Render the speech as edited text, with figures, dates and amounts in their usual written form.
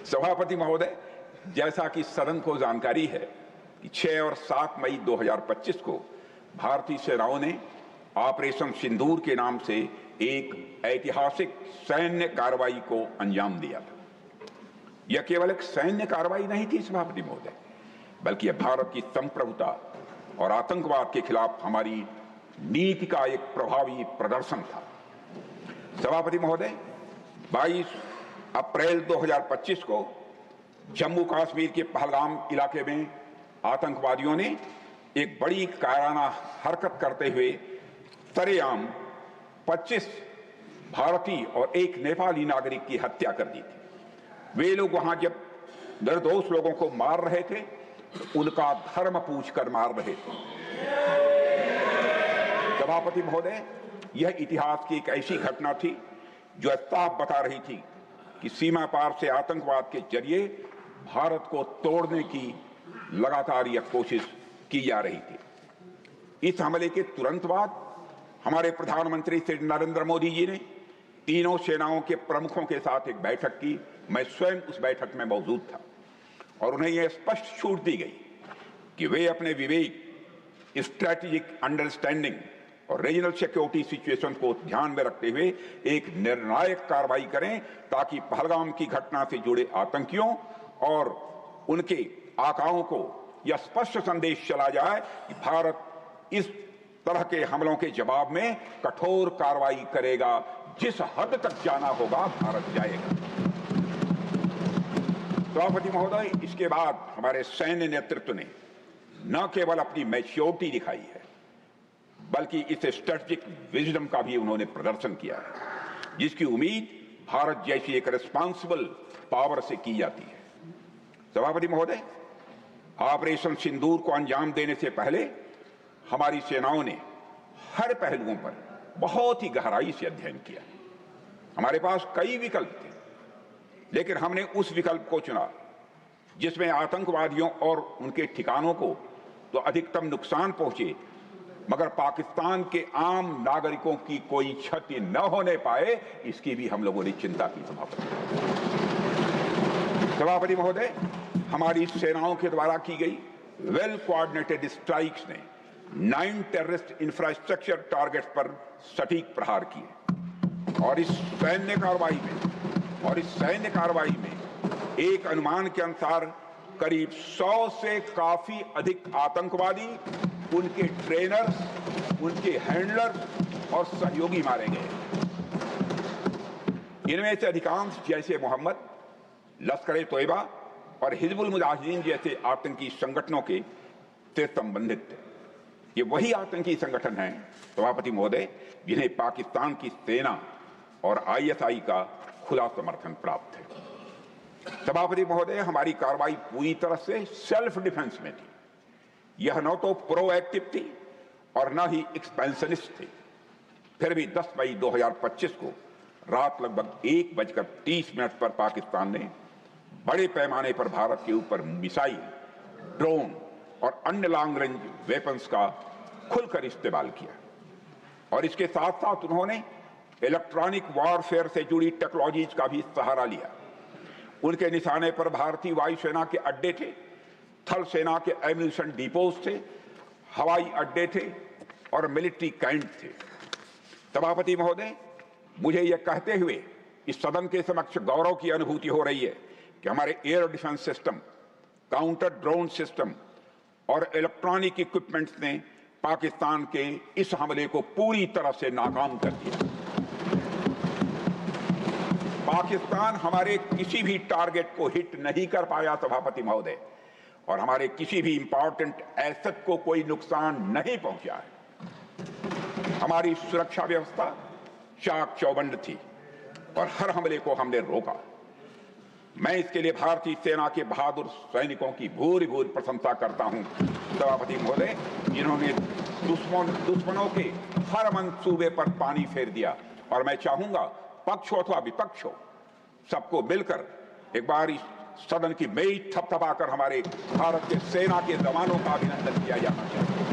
सभापति महोदय, जैसा कि सदन को जानकारी है कि 6 और 7 मई 2025 को भारतीय सेनाओं ने ऑपरेशन सिंदूर के नाम से एक ऐतिहासिक सैन्य कार्रवाई को अंजाम दिया था। यह केवल एक सैन्य कार्रवाई नहीं थी सभापति महोदय, बल्कि यह भारत की संप्रभुता और आतंकवाद के खिलाफ हमारी नीति का एक प्रभावी प्रदर्शन था। सभापति महोदय, 22 अप्रैल 2025 को जम्मू कश्मीर के पहलगाम इलाके में आतंकवादियों ने एक बड़ी कायराना हरकत करते हुए सरेआम 25 भारतीय और एक नेपाली नागरिक की हत्या कर दी थी। वे लोग वहां जब निर्दोष लोगों को मार रहे थे तो उनका धर्म पूछकर मार रहे थे। सभापति महोदय, यह इतिहास की एक ऐसी घटना थी जो साफ बता रही थी कि सीमा पार से आतंकवाद के जरिए भारत को तोड़ने की लगातार यह कोशिश की जा रही थी। इस हमले के तुरंत बाद हमारे प्रधानमंत्री श्री नरेंद्र मोदी जी ने तीनों सेनाओं के प्रमुखों के साथ एक बैठक की। मैं स्वयं उस बैठक में मौजूद था और उन्हें यह स्पष्ट छूट दी गई कि वे अपने विवेक, स्ट्रैटेजिक अंडरस्टैंडिंग और रीजनल सिक्योरिटी सिचुएशन को ध्यान में रखते हुए एक निर्णायक कार्रवाई करें ताकि पहलगाम की घटना से जुड़े आतंकियों और उनके आकाओं को यह स्पष्ट संदेश चला जाए कि भारत इस तरह के हमलों के जवाब में कठोर कार्रवाई करेगा। जिस हद तक जाना होगा भारत जाएगा। सभापति महोदय, इसके बाद हमारे सैन्य नेतृत्व ने न केवल अपनी मैच्योरिटी दिखाई है, बल्कि इस स्ट्रेटेजिक विजडम का भी उन्होंने प्रदर्शन किया है, जिसकी उम्मीद भारत जैसी एक रिस्पांसिबल पावर से की जाती है। सभापति महोदय, ऑपरेशन सिंदूर को अंजाम देने से पहले हमारी सेनाओं ने हर पहलुओं पर बहुत ही गहराई से अध्ययन किया। हमारे पास कई विकल्प थे, लेकिन हमने उस विकल्प को चुना जिसमें आतंकवादियों और उनके ठिकानों को तो अधिकतम नुकसान पहुंचे, मगर पाकिस्तान के आम नागरिकों की कोई क्षति न होने पाए, इसकी भी हम लोगों ने चिंता की। सभापति महोदय, हमारी सेनाओं के द्वारा की गई वेल कोऑर्डिनेटेड स्ट्राइक्स ने 9 टेररिस्ट इंफ्रास्ट्रक्चर टारगेट्स पर सटीक प्रहार किए और इस सैन्य कार्रवाई में एक अनुमान के अनुसार करीब 100 से काफी अधिक आतंकवादी, उनके ट्रेनर्स, उनके हैंडलर्स और सहयोगी मारे गए। इनमें से अधिकांश जैसे मोहम्मद, लश्कर-ए-तोयबा और हिजबुल मुजाहिदीन जैसे आतंकी संगठनों के से संबंधित थे। ये वही आतंकी संगठन हैं सभापति महोदय जिन्हें पाकिस्तान की सेना और आईएसआई का खुला समर्थन प्राप्त है। सभापति महोदय, हमारी कार्रवाई पूरी तरह से सेल्फ डिफेंस में थी। यह न तो प्रोएक्टिव थी और न ही एक्सपेंशनिस्ट थी। फिर भी 10 मई 2025 को रात लगभग 1:30 पर पाकिस्तान ने बड़े पैमाने पर भारत के ऊपर मिसाइल, ड्रोन और अन्य लॉन्ग रेंज वेपन्स का खुलकर इस्तेमाल किया और इसके साथ साथ उन्होंने इलेक्ट्रॉनिक वॉरफेयर से जुड़ी टेक्नोलॉजीज का भी सहारा लिया। उनके निशाने पर भारतीय वायुसेना के अड्डे थे, थल सेना के एम्यूनिशन डिपोज थे, हवाई अड्डे थे और मिलिट्री कैंट थे। सभापति महोदय, मुझे यह कहते हुए इस सदन के समक्ष गौरव की अनुभूति हो रही है कि हमारे air defence system, counter drone system और इलेक्ट्रॉनिक इक्विपमेंट्स ने पाकिस्तान के इस हमले को पूरी तरह से नाकाम कर दिया। पाकिस्तान हमारे किसी भी टारगेट को हिट नहीं कर पाया सभापति महोदय, और हमारे किसी भी इंपॉर्टेंट एसेट को कोई नुकसान नहीं पहुंचा है। हमारी सुरक्षा व्यवस्था चाक चौबंद थी और हर हमले को हमने रोका। मैं इसके लिए भारतीय सेना के बहादुर सैनिकों की भूरि भूरि प्रशंसा करता हूं सभापति महोदय, जिन्होंने दुश्मनों के हर मंसूबे पर पानी फेर दिया। और मैं चाहूंगा पक्ष हो अथवा विपक्ष हो, सबको मिलकर एक बार इस सदन की मेज थपथपाकर हमारे भारत के सेना के जवानों का अभिनंदन किया जाना चाहिए।